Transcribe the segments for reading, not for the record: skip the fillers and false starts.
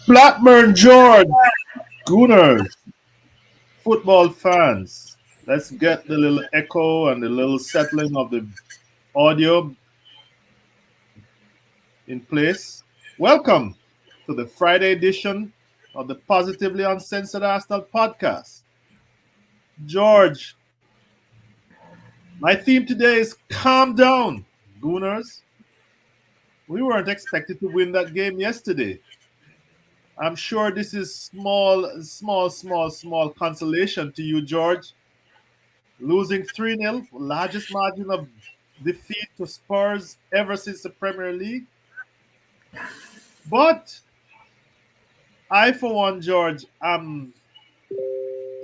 Blackburn George, Gooners, football fans. Let's get the little echo and the little settling of the audio in place. Welcome to the Friday edition of the Positively Uncensored Arsenal podcast. George, my theme today is calm down, Gooners. We weren't expected to win that game yesterday. I'm sure this is small consolation to you, George. Losing 3-0, largest margin of defeat to Spurs ever since the Premier League. But I, for one, George, and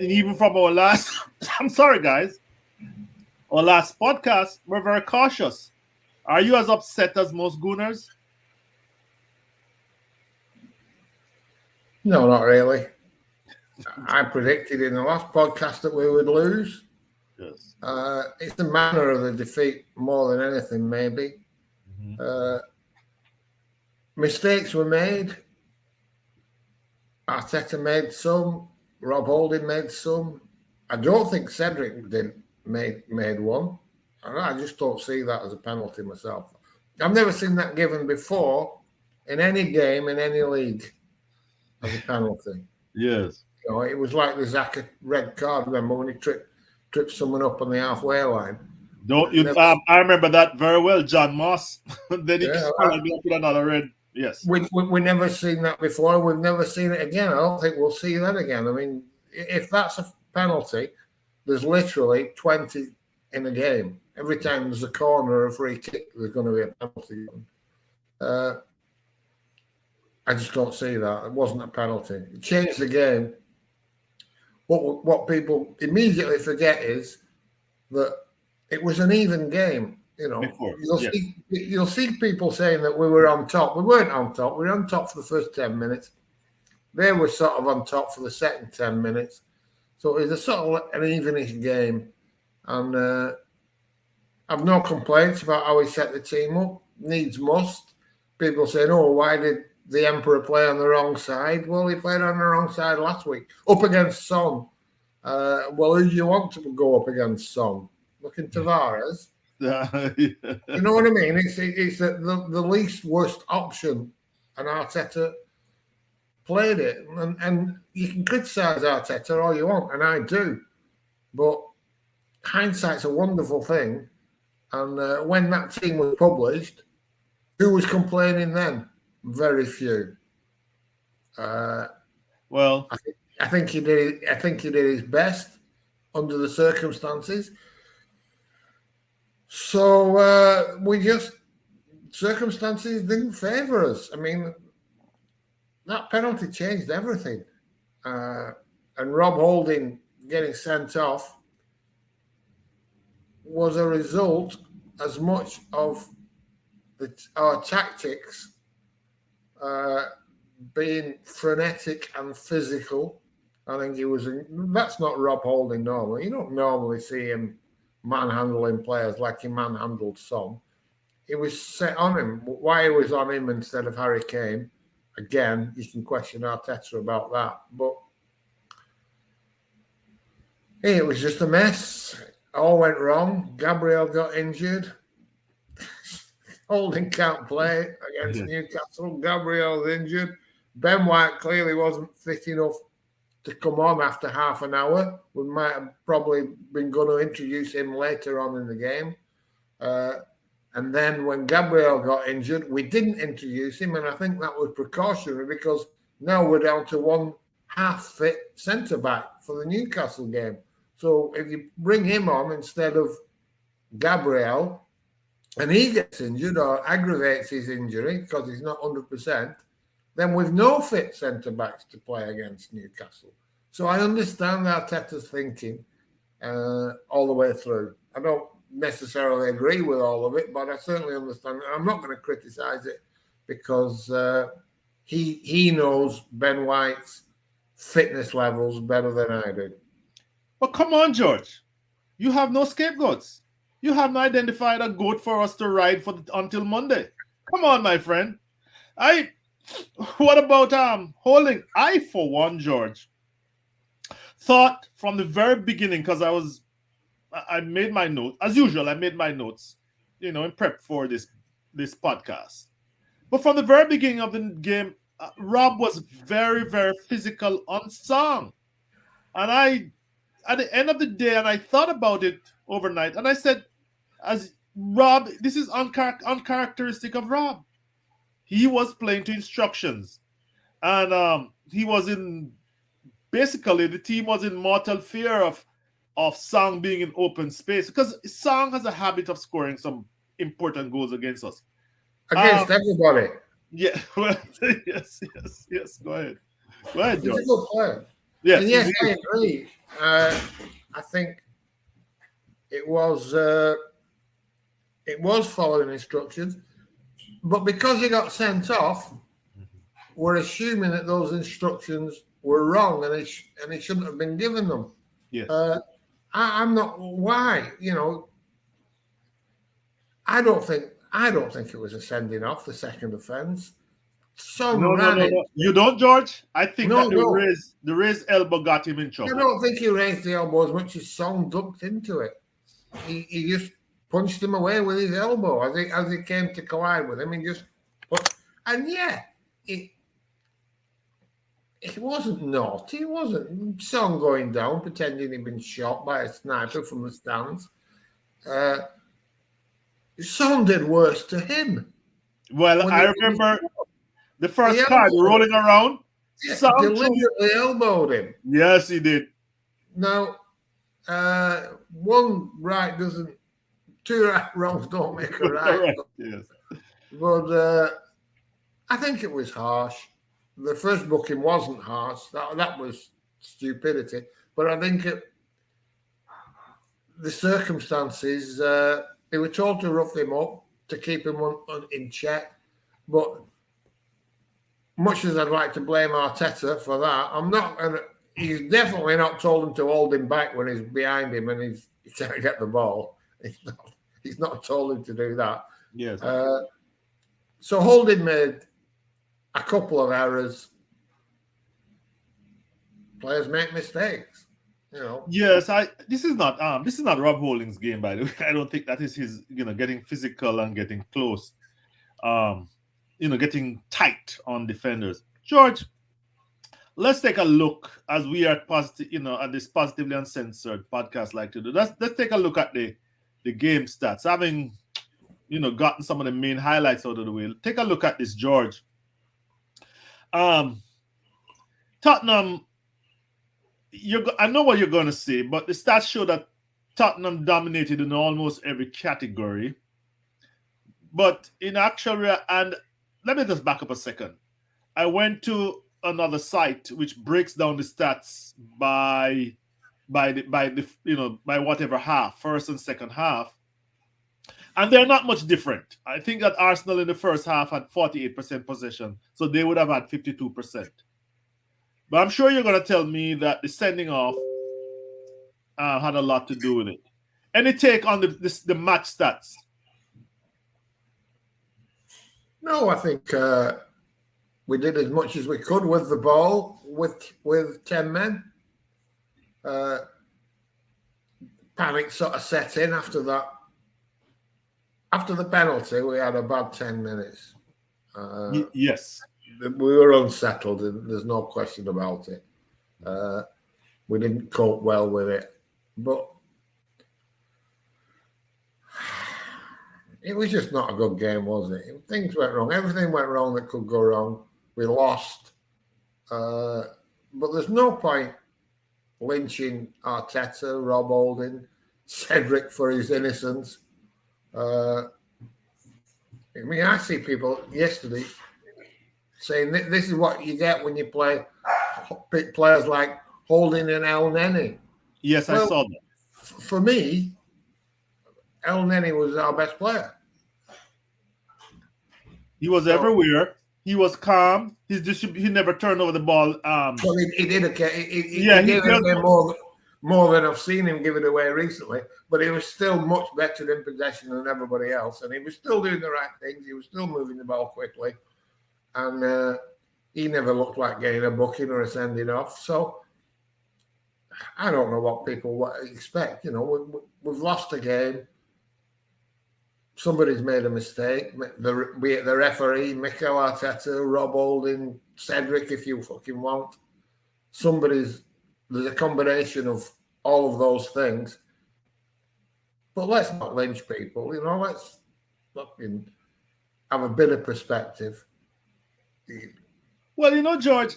even from our last, I'm sorry, guys, our last podcast, we're very cautious. Are you as upset as most Gooners? No, not really. I predicted in the last podcast that we would lose. Yes. It's the manner of the defeat more than anything, maybe. Mistakes were made. Arteta made some. Rob Holding made some. I don't think Cedric made one. I just don't see that as a penalty myself. I've never seen that given before in any game in any league as a penalty. Yes. You know, it was like the Zaka red card, remember, when he tripped someone up on the halfway line. Don't you? I remember that very well, John Moss. Then he followed me up with another red. Yes. We never seen that before. We've never seen it again. I don't think we'll see that again. I mean, if that's a penalty, there's literally 20 in a game. Every time there's a corner or a free kick, there's going to be a penalty. I just don't see that. It wasn't a penalty. It changed the game. What people immediately forget is that it was an even game. You know, you'll see people saying that we were on top. We weren't on top. We were on top for the first 10 minutes. They were sort of on top for the second 10 minutes. So it was a sort of an evenish game. And I've no complaints about how he set the team up. Needs must. People saying, oh, why did the Emperor play on the wrong side? Well, he played on the wrong side last week, up against Son. Well, who do you want to go up against Son? Looking Tavares. You know what I mean? It's the least worst option, and Arteta played it. And you can criticise Arteta all you want, and I do. But hindsight's a wonderful thing. And when that team was published, who was complaining then? Very few. Well, I think he did. I think he did his best under the circumstances. So circumstances didn't favour us. I mean, that penalty changed everything. And Rob Holding getting sent off was a result as much of our tactics being frenetic and physical. I think that's not Rob Holding normally. You don't normally see him manhandling players like he manhandled Son. It was set on him. Why he was on him instead of Harry Kane, again, you can question Arteta about that. But hey, it was just a mess. All went wrong. Gabriel got injured. Holding can't play against Newcastle. Gabriel's injured. Ben White clearly wasn't fit enough to come on after half an hour. We might have probably been going to introduce him later on in the game. And then when Gabriel got injured, we didn't introduce him. And I think that was precautionary because now we're down to one half-fit centre-back for the Newcastle game. So if you bring him on instead of Gabriel and he gets injured or aggravates his injury because he's not 100%, then we've no fit centre-backs to play against Newcastle. So I understand Arteta's thinking all the way through. I don't necessarily agree with all of it, but I certainly understand it. I'm not going to criticise it because he knows Ben White's fitness levels better than I do. But come on, George. You have no scapegoats. You haven't identified a goat for us to ride until Monday. Come on, my friend. What about Holding? I, for one, George, thought from the very beginning, because I made my notes as usual. I made my notes, in prep for this podcast. But from the very beginning of the game, Rob was very, very physical on Song, and at the end of the day, and I thought about it overnight, and I said, as Rob, this is uncharacteristic of Rob. He was playing to instructions, and he was in basically the team was in mortal fear of Song being in open space, because Song has a habit of scoring some important goals against us. Against everybody. Yeah, well, yes. Go ahead, He's George. a good player. Yes, and yes, I agree. I think it was following instructions, but because he got sent off, we're assuming that those instructions were wrong and he shouldn't have been given them. Yes. I'm not. Why? I don't think it was a sending off, the second offence. No. You don't, George? I think that the raised elbow got him in trouble. I don't think he raised the elbow as much as Son ducked into it. He just punched him away with his elbow as he came to collide with him. It wasn't naughty. It wasn't Son going down pretending he'd been shot by a sniper from the stands. Son did worse to him. Well, I remember the first card rolling around. Yeah, deliberately elbowed him. Yes, he did. Now, one right doesn't, two wrongs don't make a right. Yes. But I think it was harsh. The first booking wasn't harsh. That was stupidity. But I think the circumstances, they were told to rough him up, to keep him in check. But much as I'd like to blame Arteta for that, he's definitely not told him to hold him back when he's behind him and he's trying to get the ball. He's not told him to do that. Yes. So Holding made a couple of errors. Players make mistakes, Yes, this is not Rob Holding's game, by the way. I don't think that is his, getting physical and getting close. Getting tight on defenders. George, let's take a look, as we are positive, at this Positively Uncensored podcast like to do. Let's take a look at the game stats. Having, gotten some of the main highlights out of the way. Take a look at this, George. Tottenham, I know what you're going to say, but the stats show that Tottenham dominated in almost every category. But in actual, and let me just back up a second. I went to another site which breaks down the stats by whatever half, first and second half, and they're not much different. I think that Arsenal in the first half had 48% possession, so they would have had 52%. But I'm sure you're going to tell me that the sending off had a lot to do with it. Any take on the match stats? No, I think we did as much as we could with the ball with 10 men. Panic sort of set in after that. After the penalty, we had a bad 10 minutes. Yes. We were unsettled, and there's no question about it. We didn't cope well with it. But it was just not a good game, was it? Things went wrong. Everything went wrong that could go wrong. We lost. But there's no point lynching Arteta, Rob Holding, Cedric for his innocence. I see people yesterday saying this is what you get when you play players like Holding and El Neni. Yes, I saw that. For me, El Neni was our best player. He was everywhere. He was calm. He never turned over the ball. Well, he did. He gave it away more than I've seen him give it away recently. But he was still much better in possession than everybody else, and he was still doing the right things. He was still moving the ball quickly. and he never looked like getting a booking or a sending off. So I don't know what people expect. We've lost a game. Somebody's made a mistake. Be it the referee, Mikel Arteta, Rob Holding, Cedric, if you fucking want. There's a combination of all of those things. But let's not lynch people, let's fucking have a bit of perspective. Well, George,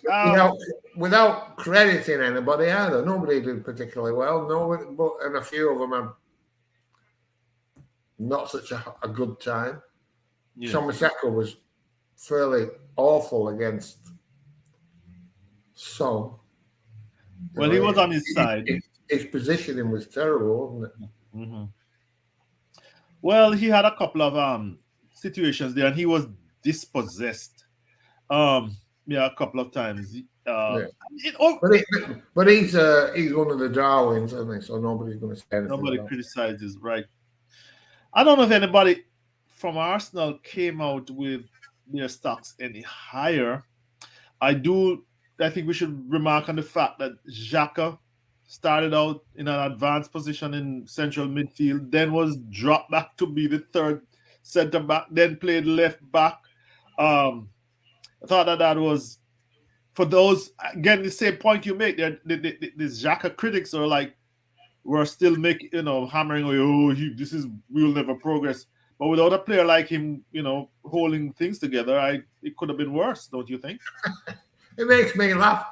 without crediting anybody either. Nobody did particularly well. And a few of them had not such a good time. Yeah. Tomaseko was fairly awful against Son. Well, he was on his side. His positioning was terrible, wasn't it? Mm-hmm. Well, he had a couple of situations there, and he was dispossessed. A couple of times. But he's one of the Darwins, isn't he? So nobody's going to say anything. Nobody criticizes, right? I don't know if anybody from Arsenal came out with their stocks any higher. I think we should remark on the fact that Xhaka started out in an advanced position in central midfield, then was dropped back to be the third centre back, then played left back. I thought that was, for those, again, the same point you make, the Xhaka critics are like, we're still making, hammering away, we'll never progress. But without a player like him, holding things together, it could have been worse, don't you think? It makes me laugh.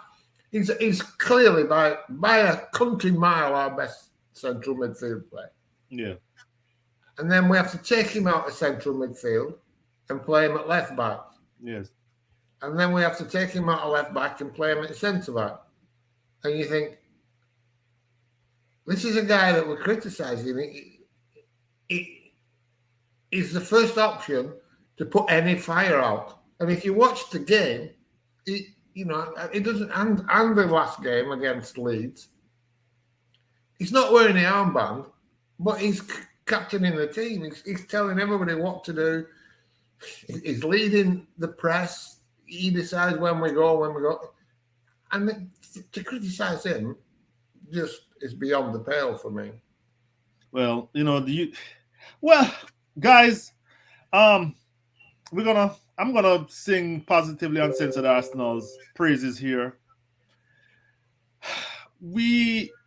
He's clearly by a country mile our best central midfield player. Yeah. And then we have to take him out of central midfield and play him at left back. Yes. And then we have to take him out of left back and play him at centre back. And you think, this is a guy that we're criticising. He's the first option to put any fire out. And if you watch the game, it doesn't. And the last game against Leeds, he's not wearing the armband, but he's captaining the team. He's telling everybody what to do. He's leading the press. He decides when we go. And to criticise him just is beyond the pale for me. Well, guys, I'm gonna sing Positively Uncensored Arsenal's praises here.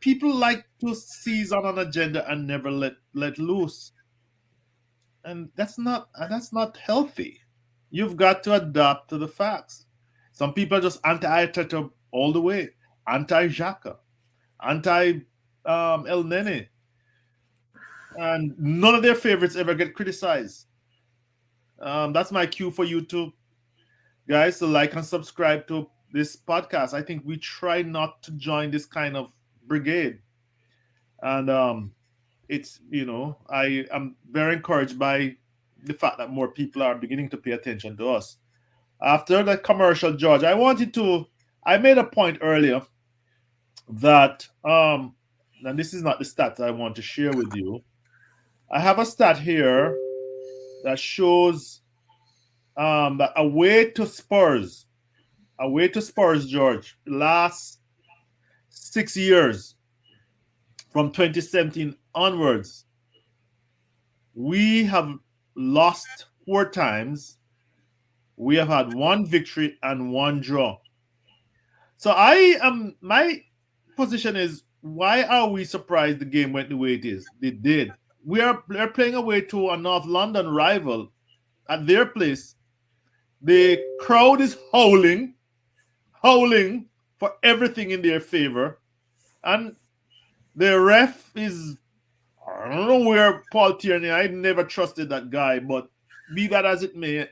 People like to seize on an agenda and never let loose, and that's not healthy. You've got to adapt to the facts. Some people are just anti-Arteta all the way, anti-Xhaka, anti-El Nene, and none of their favorites ever get criticized. That's my cue for you to, guys, to like and subscribe to this podcast. I think we try not to join this kind of brigade. And it's, I am very encouraged by the fact that more people are beginning to pay attention to us. After the commercial, George, I made a point earlier that, and this is not the stats I want to share with you. I have a stat here that shows that away to Spurs, George, last 6 years from 2017 onwards, we have lost 4 times. We have had 1 victory and 1 draw. So my position is, why are we surprised the game went the way it is? It did. They're playing away to a North London rival at their place. The crowd is howling for everything in their favor. And the ref is, I don't know where Paul Tierney, I never trusted that guy, but be that as it may,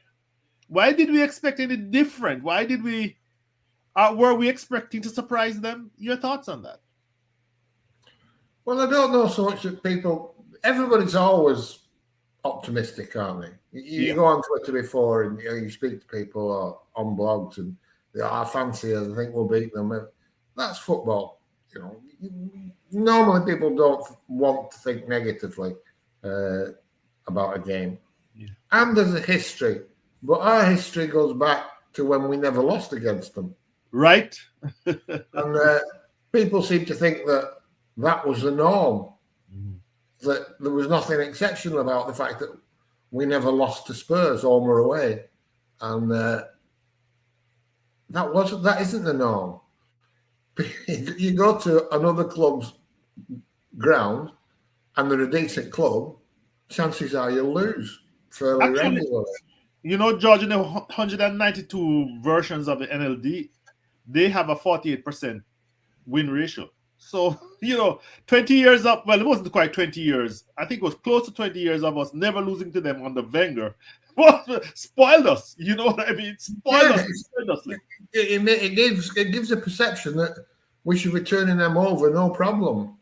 why did we expect any different? Why did were we expecting to surprise them? Your thoughts on that? Well, I don't know so much that everybody's always optimistic, aren't they? You go on Twitter before and you speak to people or on blogs and I fancy us, I think we'll beat them. That's football. Normally people don't want to think negatively about a game. Yeah. And there's a history, but our history goes back to when we never lost against them. Right. And people seem to think that that was the norm, that there was nothing exceptional about the fact that we never lost to Spurs home or away. And that isn't the norm. You go to another club's ground and they're a decent club, chances are you'll lose fairly regularly. You know, George, in the 192 versions of the NLD, they have a 48% win ratio. So, 20 years up, well, it wasn't quite 20 years. I think it was close to 20 years of us never losing to them under Wenger. Well, spoiled us. You know what I mean? Spoiled us. It gives a perception that we should be turning them over, no problem.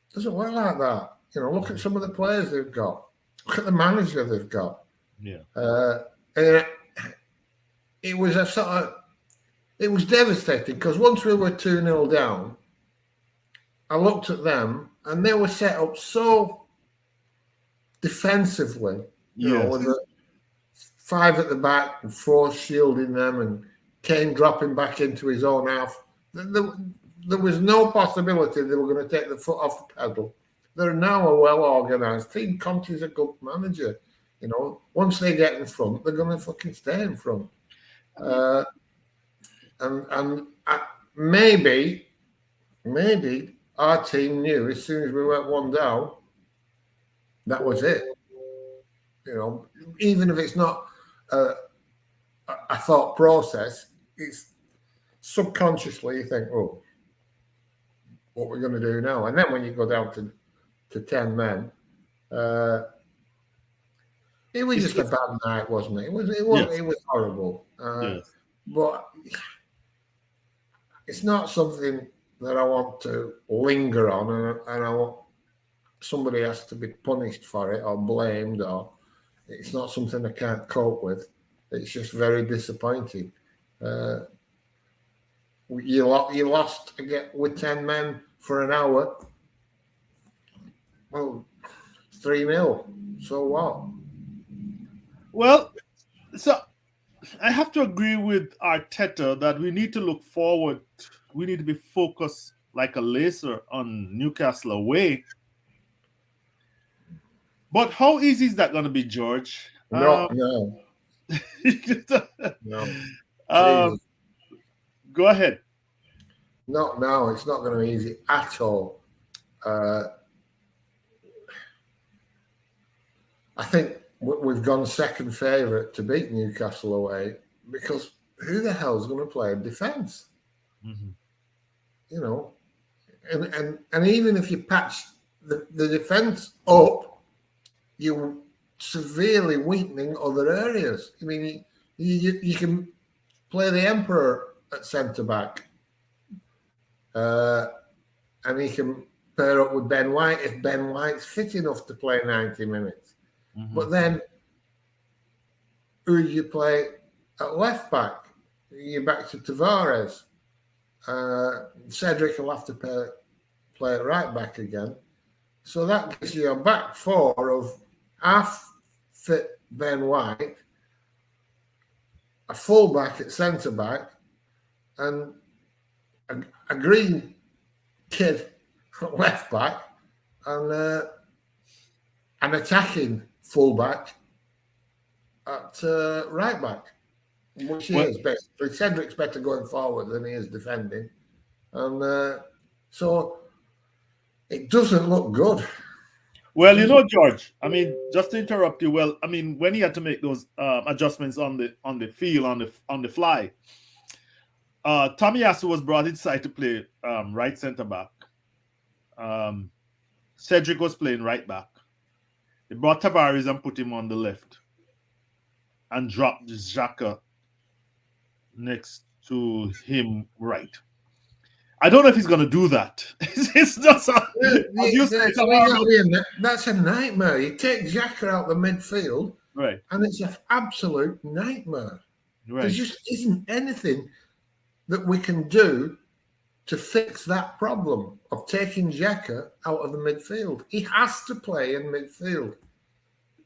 It doesn't work like that. Look at some of the players they've got. Look at the manager they've got. Yeah. And it was it was devastating because once we were 2-0 down, I looked at them and they were set up so defensively, with the 5 at the back and 4 shielding them and Kane dropping back into his own half. There was no possibility they were going to take the foot off the pedal. They're now a well-organised team. Conte's a good manager. Once they get in front, they're going to fucking stay in front. Maybe our team knew as soon as we went 1 down, that was it. Even if it's not a thought process, it's subconsciously you think, oh, what we're going to do now. And then when you go down to 10 men, it was just a bad night, wasn't it? It was horrible. But it's not something that I want to linger on, and I want somebody has to be punished for it or blamed, or it's not something I can't cope with. It's just very disappointing. You lost again with 10 men for an hour. Well, 3-0. So what? Well, so I have to agree with Arteta that we need to look forward. We need to be focused like a laser on Newcastle away. But how easy is that going to be, George? No. No. Go ahead. No, it's not going to be easy at all. I think we've gone second favourite to beat Newcastle away because who the hell's going to play in defence? Mm-hmm. And even if you patch the defence up, you're severely weakening other areas. I mean, you can play the Emperor at centre back, and he can pair up with Ben White if Ben White's fit enough to play 90 minutes. Mm-hmm. But then, who do you play at left back? You're back to Tavares. Cedric will have to play at right back again. So that gives you a back 4 of half fit Ben White, a full back at centre back, and a green kid at left back, and an attacking full back at right back, which he is basically. Cedric's better going forward than he is defending, and so it doesn't look good. Well, George, I mean, just to interrupt you. Well, I mean, when he had to make those adjustments on the field on the fly, Tomiyasu was brought inside to play right centre back. Cedric was playing right back. They brought Tavares and put him on the left, and dropped Xhaka next to him right. I don't know if he's going to do that. It's just that's a nightmare. You take Xhaka out the midfield, right, and it's an absolute nightmare. Right. There just isn't anything that we can do to fix that problem of taking Xhaka out of the midfield. He has to play in midfield.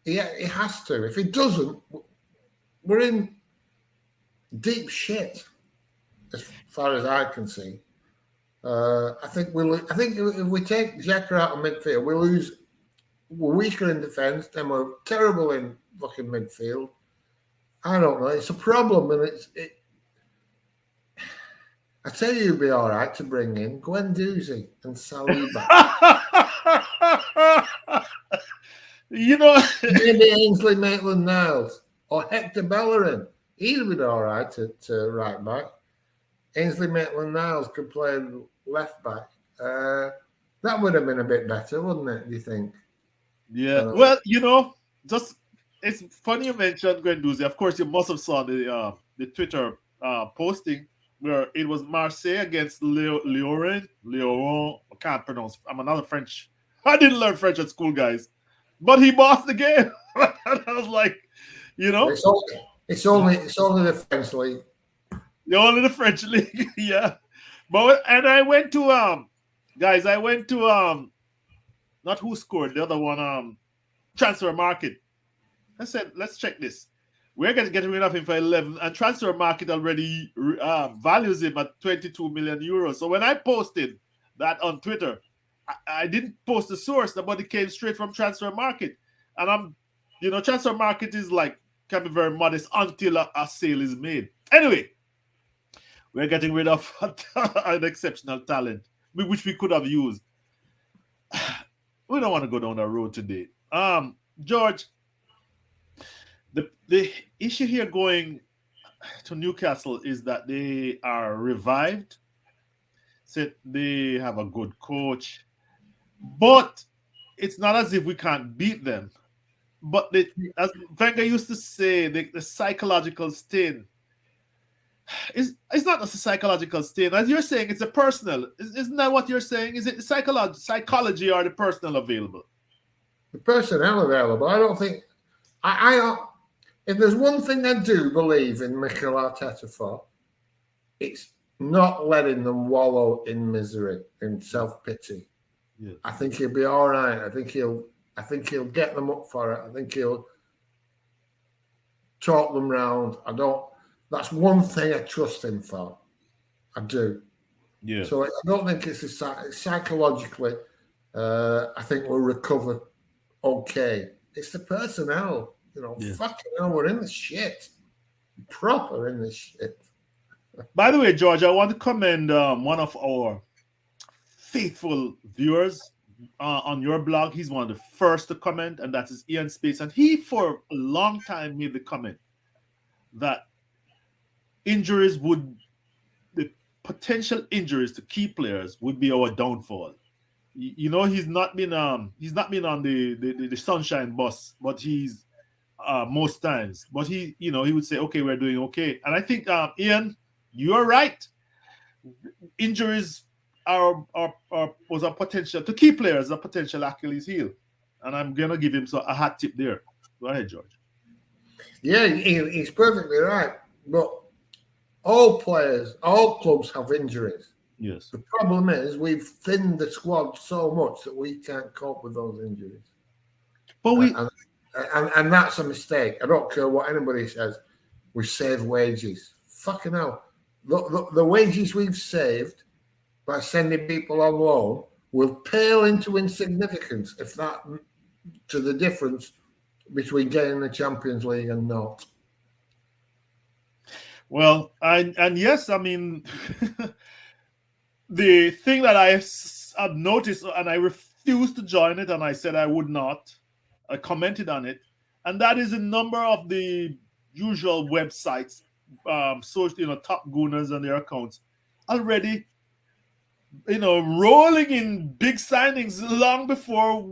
He has to. If he doesn't, we're in deep shit, as far as I can see. I think if we take Xhaka out of midfield, we lose. We're weaker in defence, then we're terrible in fucking midfield. I don't know. It's a problem, and I tell you, it'd be all right to bring in Guendouzi and Saliba. You know, Maybe Ainsley Maitland-Niles or Hector Bellerin. He'd be all right to right back. Ainsley Maitland-Niles could play left back. That would have been a bit better, wouldn't it? Do you think? yeah. Well, you know, just it's funny you mentioned Guendouzi. Of course, you must have saw the Twitter posting where it was Marseille against Lyon. I can't pronounce. I'm another French. I didn't learn French at school, guys, but he bossed the game. And I was like, you know, It's only the French league. only the French league, yeah. But and I went to guys, I went to not who scored the other one transfer market. I said, let's check this. We're going to get rid of him for 11, and transfer market already values him at 22 million euros. So when I posted that on Twitter, I didn't post the source, but it came straight from transfer market. And transfer market is like can be very modest until a sale is made. Anyway, we're getting rid of an exceptional talent, which we could have used. We don't want to go down that road today. George, the issue here going to Newcastle is that they are revived. Said they have a good coach, but it's not as if we can't beat them. But as Wenger used to say, the psychological stain it's not a psychological stain. As you're saying, it's a personal. Isn't that what you're saying? Is it the psychology or the personal available? The personnel available. I don't think. If there's one thing I do believe in Mikel Arteta for, it's not letting them wallow in misery, in self-pity. Yeah. I think he'll be all right. I think he'll get them up for it. I think he'll talk them round. That's one thing I trust him for. I do. Yeah. So I don't think it's psychologically. I think we'll recover okay. It's the personnel. Fucking hell, we're in the shit. Proper in the shit. By the way, George, I want to commend one of our faithful viewers on your blog. He's one of the first to comment, and that is Ian Space. And he, for a long time, made the comment that the potential injuries to key players would be our downfall. He's not been on the sunshine bus, but he's most times. But he would say, okay, we're doing okay. And I think Ian, you're right. Injuries was a potential to key players, a potential Achilles heel. And I'm gonna give him a hot tip there. Go ahead, George. Yeah, he's perfectly right. But all clubs have injuries. Yes. The problem is we've thinned the squad so much that we can't cope with those injuries. But and that's a mistake. I don't care what anybody says. We save wages. Fucking hell. The wages we've saved by sending people on loan will pale into insignificance if that to the difference between getting the Champions League and not. Well, and yes, I mean, the thing that I've noticed, and I refused to join it, and I said I would not. I commented on it, and that is a number of the usual websites, top gooners and their accounts already, rolling in big signings long before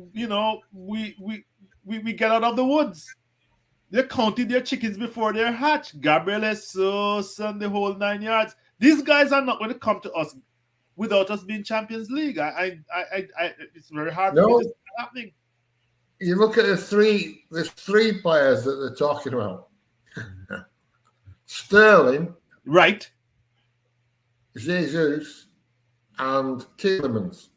we get out of the woods. They're counting their chickens before they're hatched. Gabriel Jesus and the whole 9 yards. These guys are not going to come to us without us being Champions League. It's very hard for me to see that happening. You look at there's three players that they're talking about. Sterling, right? Jesus, and Tielemans.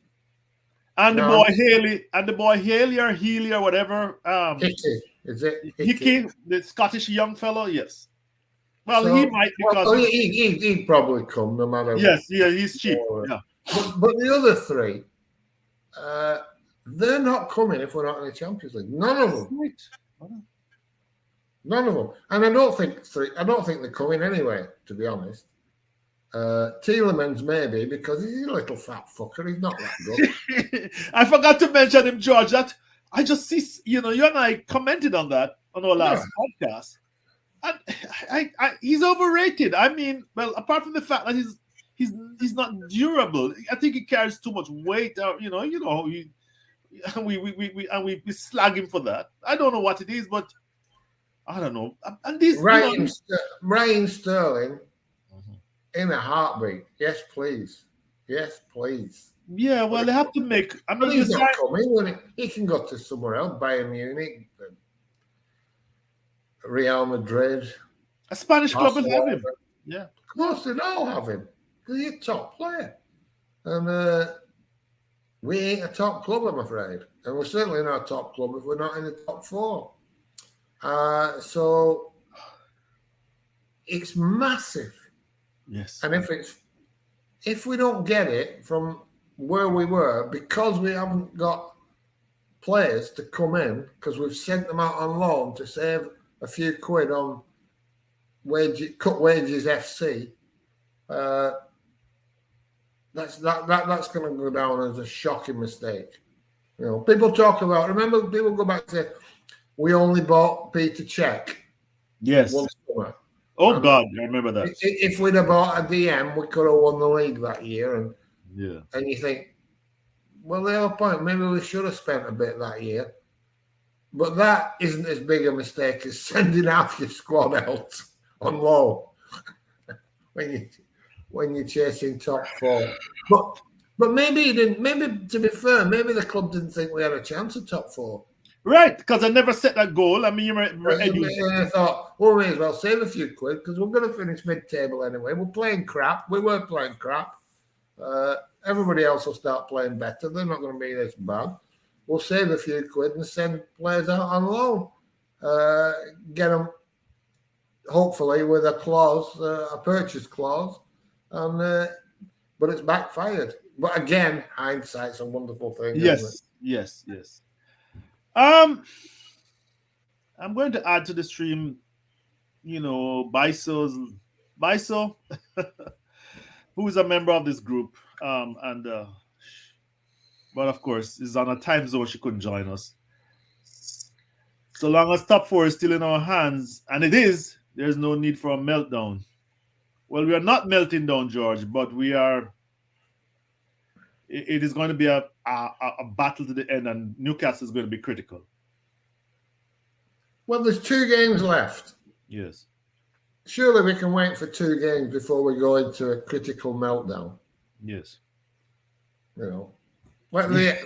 And the boy Haley or Healy or whatever. Hickey. Is it Hickey, the Scottish young fellow? Yes. Well, So, he might because he'd probably come no matter. yes, yeah, he's cheap. Yeah. But the other three, they're not coming if we're not in the Champions League. None of them. None of them. And I don't think they're coming anyway, to be honest. Tielemans maybe because he's a little fat fucker. He's not that good. I forgot to mention him, George. That I just see, you and I commented on that on our last podcast. And he's overrated. I mean, well, apart from the fact that he's not durable, I think he carries too much weight. We slag him for that. I don't know what it is, but I don't know. And this Ryan Sterling in a heartbeat. Yes, please. Yes, please. Yeah, well, they have to make. I mean, he's not coming. He can go to somewhere else, Bayern Munich, Real Madrid. A Spanish club will have him. Yeah. Of course, they'd all have him. He's a top player. And we ain't a top club, I'm afraid. And we're certainly not a top club if we're not in the top four. So it's massive. Yes. And if we don't get it from where we were because we haven't got players to come in because we've sent them out on loan to save a few quid on cut wages FC, that's going to go down as a shocking mistake. People talk about. Remember, people go back and say we only bought Peter Cech. Yes. One summer. Oh God, I remember that. If we'd have bought a DM, we could have won the league that year. And you think, well, the whole point. Maybe we should have spent a bit that year. But that isn't as big a mistake as sending half your squad out on loan when you're chasing top four. But maybe he didn't. Maybe, to be fair, maybe the club didn't think we had a chance at top four. Right, because I never set that goal. I mean, I thought, well, we may as well save a few quid because we're going to finish mid-table anyway. We're playing crap. We were playing crap. Everybody else will start playing better. They're not going to be this bad. We'll save a few quid and send players out on loan. Get them, hopefully, with a clause, a purchase clause. But it's backfired. But again, hindsight's a wonderful thing. Yes. I'm going to add to the stream, Biso, who is a member of this group, but of course, is on a time zone she couldn't join us. So long as top four is still in our hands, and it is, there's no need for a meltdown. Well, we are not melting down, George, but we are. It is going to be a battle to the end, and Newcastle is going to be critical. Well, there's 2 games left. Yes. Surely we can wait for 2 games before we go into a critical meltdown. Yes. Like the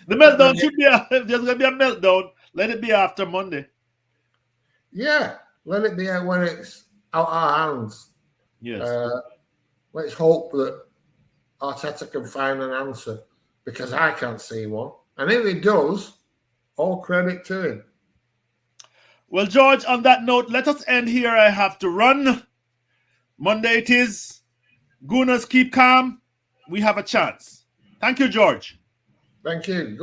meltdown should be. If there's going to be a meltdown, let it be after Monday. Yeah, let it be when it's out our hands. Yes. Let's hope that Arteta can find an answer because I can't see one. And if he does, all credit to him. Well, George, on that note, let us end here. I have to run. Monday it is. Gooners, keep calm. We have a chance. Thank you, George. Thank you. Good